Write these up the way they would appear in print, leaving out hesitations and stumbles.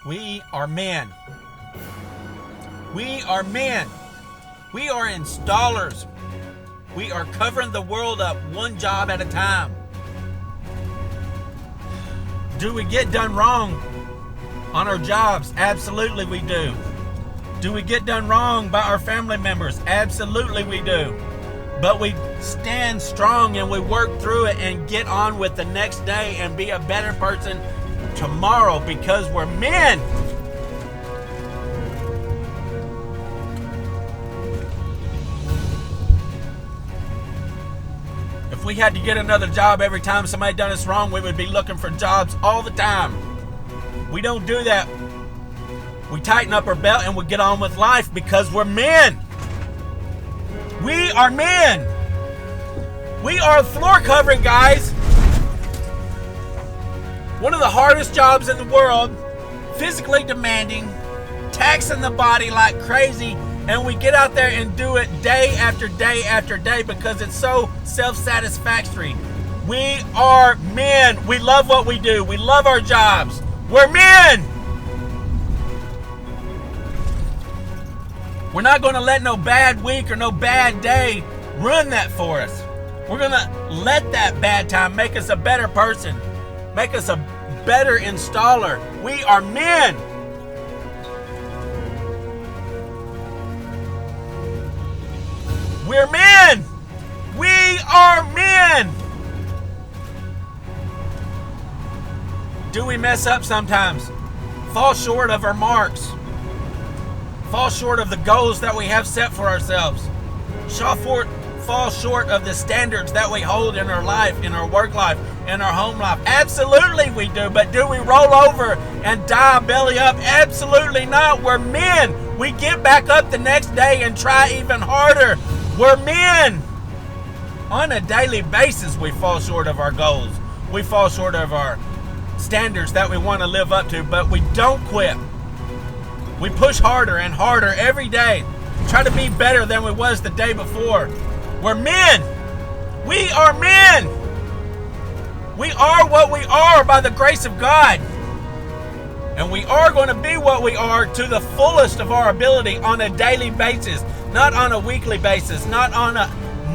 We are men. We are men. We are installers. We are covering the world up one job at a time. Do we get done wrong on our jobs? Absolutely we do. Do we get done wrong by our family members? Absolutely we do. But we stand strong and we work through it and get on with the next day and be a better person tomorrow because we're men. If we had to get another job every time somebody done us wrong, we would be looking for jobs all the time. We don't do that. We tighten up our belt and we get on with life because we're men. We are men. We are floor covering, guys. One of the hardest jobs in the world, physically demanding, taxing the body like crazy, and we get out there and do it day after day after day because it's so self-satisfactory. We are men. We love what we do. We love our jobs. We're men. We're not going to let no bad week or no bad day ruin that for us. We're going to let that bad time make us a better person, make us a better installer. We are men. We're men. We are men. Do we mess up sometimes? Fall short of our marks? Fall short of the goals that we have set for ourselves? Fall short of the standards that we hold in our life, in our work life, in our home life? Absolutely we do. But do we roll over and die belly up? Absolutely not. We're men. We get back up the next day and try even harder. We're men. On a daily basis, we fall short of our goals. We fall short of our standards that we want to live up to, but we don't quit. We push harder and harder every day. Try to be better than we was the day before. We're men. We are men. We are what we are by the grace of God. And we are going to be what we are to the fullest of our ability on a daily basis, not on a weekly basis, not on a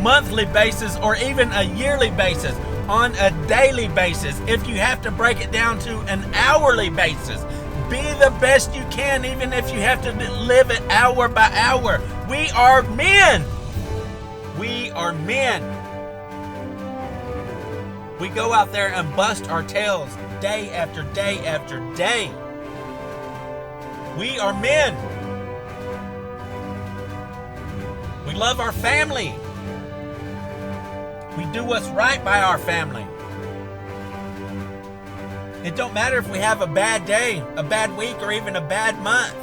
monthly basis, or even a yearly basis, on a daily basis. If you have to break it down to an hourly basis, be the best you can, even if you have to live it hour by hour. We are men. We are men. We go out there and bust our tails day after day after day. We are men. We love our family. We do what's right by our family. It don't matter if we have a bad day, a bad week, or even a bad month.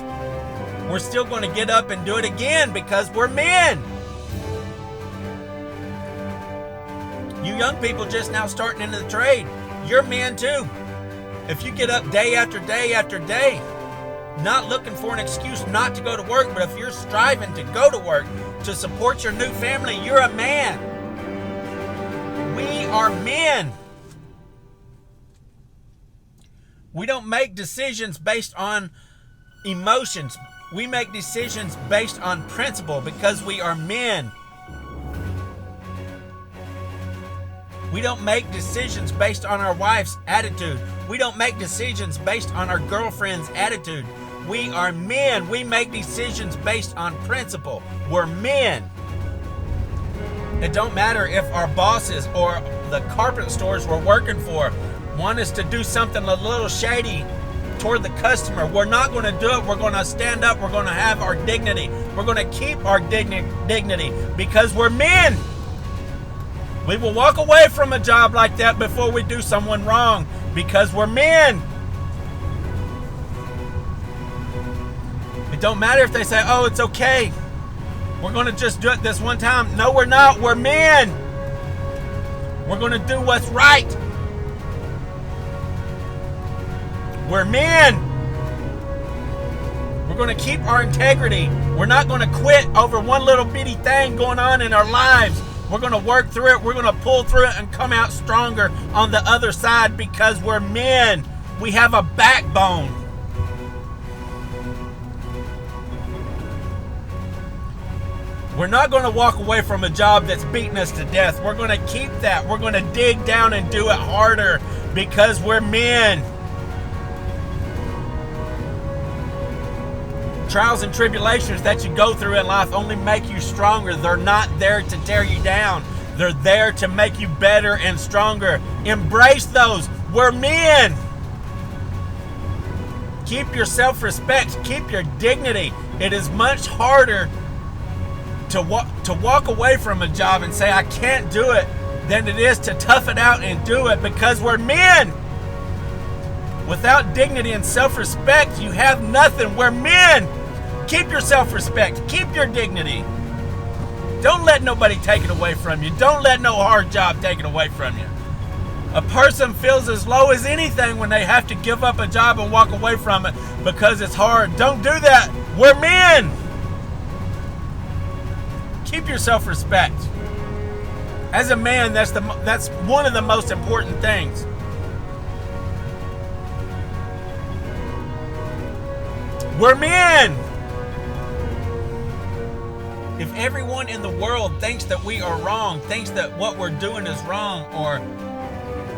We're still going to get up and do it again because we're men. You young people just now starting into the trade, you're men too. If you get up day after day after day, not looking for an excuse not to go to work, but if you're striving to go to work to support your new family, you're a man. We are men. We don't make decisions based on emotions. We make decisions based on principle because we are men. We don't make decisions based on our wife's attitude. We don't make decisions based on our girlfriend's attitude. We are men. We make decisions based on principle. We're men. It don't matter if our bosses or the carpet stores we're working for want us to do something a little shady toward the customer. We're not going to do it. We're going to stand up. We're going to have our dignity. We're going to keep our dignity because we're men. We will walk away from a job like that before we do someone wrong because we're men. It don't matter if they say, oh, it's okay. We're going to just do it this one time. No, we're not. We're men. We're going to do what's right. We're men. We're going to keep our integrity. We're not going to quit over one little bitty thing going on in our lives. We're going to work through it. We're going to pull through it and come out stronger on the other side because we're men. We have a backbone. We're not going to walk away from a job that's beating us to death. We're going to keep that. We're going to dig down and do it harder because we're men. Trials and tribulations that you go through in life only make you stronger. They're not there to tear you down. They're there to make you better and stronger. Embrace those. We're men. Keep your self-respect. Keep your dignity. It is much harder to walk away from a job and say, I can't do it, than it is to tough it out and do it, because we're men. Without dignity and self-respect, you have nothing. We're men. Keep your self-respect. Keep your dignity. Don't let nobody take it away from you. Don't let no hard job take it away from you. A person feels as low as anything when they have to give up a job and walk away from it because it's hard. Don't do that. We're men. Keep your self-respect. As a man, that's one of the most important things. We're men. If everyone in the world thinks that we are wrong, thinks that what we're doing is wrong, or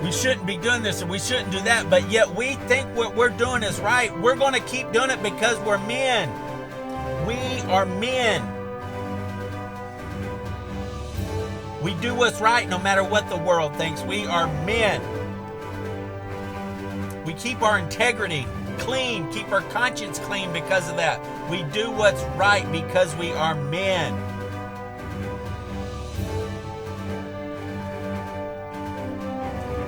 we shouldn't be doing this or we shouldn't do that, but yet we think what we're doing is right, we're going to keep doing it because we're men. We are men. We do what's right no matter what the world thinks. We are men. We keep our integrity clean, keep our conscience clean because of that. We do what's right because we are men.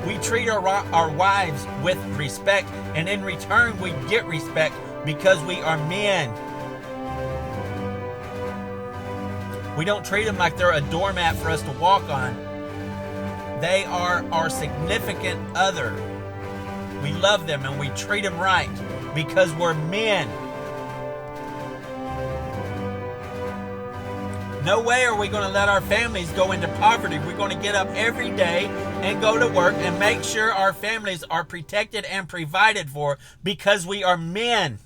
We treat our wives with respect, and in return we get respect because we are men. We don't treat them like they're a doormat for us to walk on. They are our significant other. We love them and we treat them right because we're men. No way are we going to let our families go into poverty. We're going to get up every day and go to work and make sure our families are protected and provided for because we are men.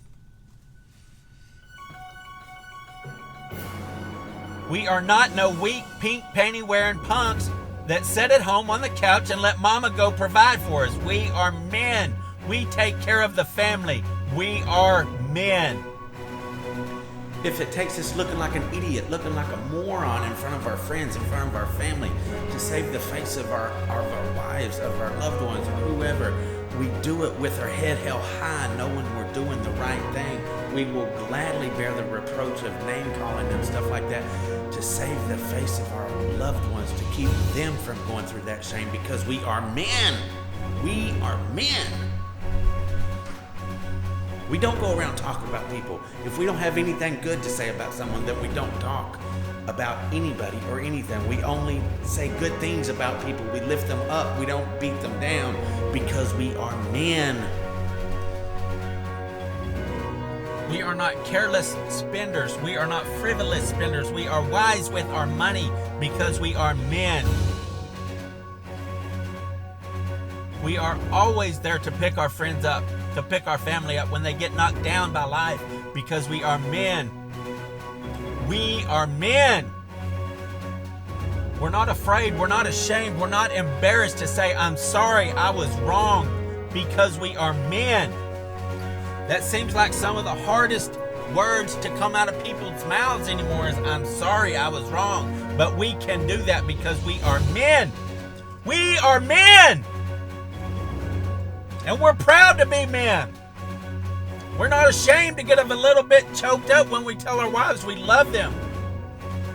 We are not no weak, pink panty-wearing punks that sit at home on the couch and let mama go provide for us. We are men. We take care of the family. We are men. If it takes us looking like an idiot, looking like a moron in front of our friends, in front of our family, to save the face of our wives, of our loved ones, or whoever, we do it with our head held high, knowing we're doing the right thing. We will gladly bear the reproach of name calling and stuff like that to save the face of our loved ones, to keep them from going through that shame, because we are men. We are men. We don't go around talking about people. If we don't have anything good to say about someone, then we don't talk about anybody or anything. We only say good things about people. We lift them up. We don't beat them down because we are men. We are not careless spenders. We are not frivolous spenders. We are wise with our money because we are men. We are always there to pick our friends up, to pick our family up when they get knocked down by life because we are men. We are men. We're not afraid. We're not ashamed. We're not embarrassed to say, I'm sorry, I was wrong, because we are men. That seems like some of the hardest words to come out of people's mouths anymore is, I'm sorry, I was wrong. But we can do that because we are men. We are men. And we're proud to be men. We're not ashamed to get a little bit choked up when we tell our wives we love them.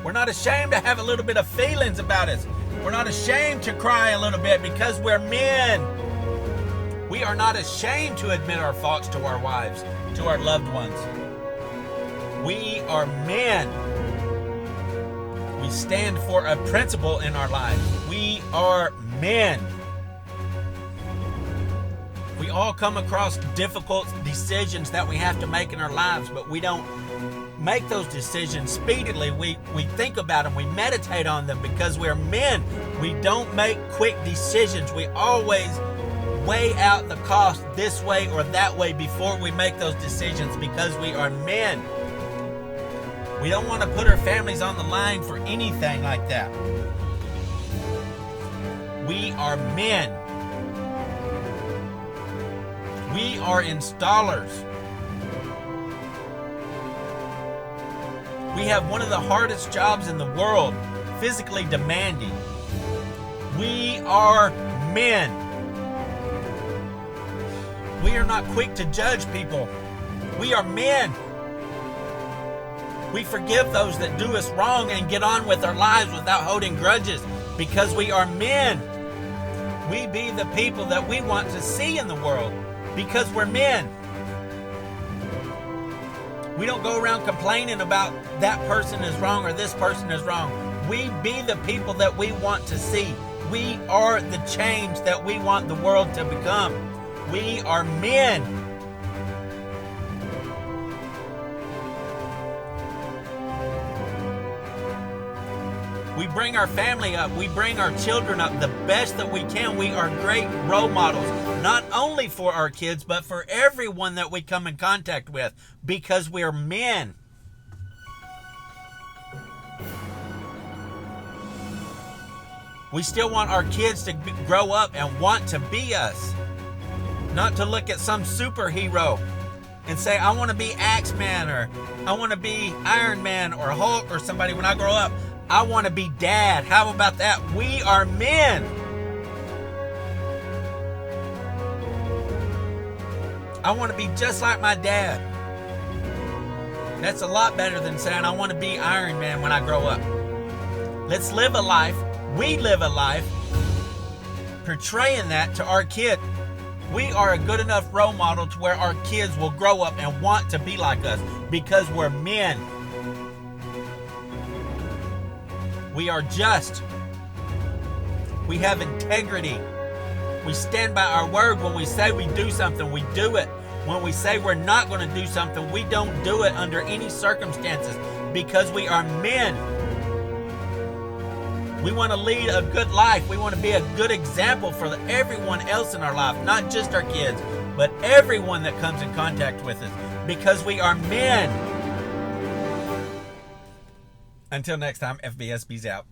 We're not ashamed to have a little bit of feelings about us. We're not ashamed to cry a little bit because we're men. We are not ashamed to admit our faults to our wives, to our loved ones. We are men. We stand for a principle in our lives. We are men. We all come across difficult decisions that we have to make in our lives, but we don't make those decisions speedily. We think about them, we meditate on them because we're men. We don't make quick decisions. We always weigh out the cost this way or that way before we make those decisions because we are men. We don't want to put our families on the line for anything like that. We are men. We are installers. We have one of the hardest jobs in the world, physically demanding. We are men. We are not quick to judge people. We are men. We forgive those that do us wrong and get on with our lives without holding grudges because we are men. We be the people that we want to see in the world because we're men. We don't go around complaining about that person is wrong or this person is wrong. We be the people that we want to see. We are the change that we want the world to become. We are men. We bring our family up. We bring our children up the best that we can. We are great role models, not only for our kids, but for everyone that we come in contact with, because we're men. We still want our kids to grow up and want to be us, not to look at some superhero and say, I want to be Axeman, or I want to be Iron Man or Hulk or somebody when I grow up. I want to be Dad. How about that? We are men. I want to be just like my dad. That's a lot better than saying I want to be Iron Man when I grow up. Let's live a life. We live a life portraying that to our kid. We are a good enough role model to where our kids will grow up and want to be like us because we're men. We are just. We have integrity. We stand by our word. When we say we do something, we do it. When we say we're not going to do something, we don't do it under any circumstances because we are men. We want to lead a good life. We want to be a good example for everyone else in our life, not just our kids, but everyone that comes in contact with us because we are men. Until next time, FBSB's out.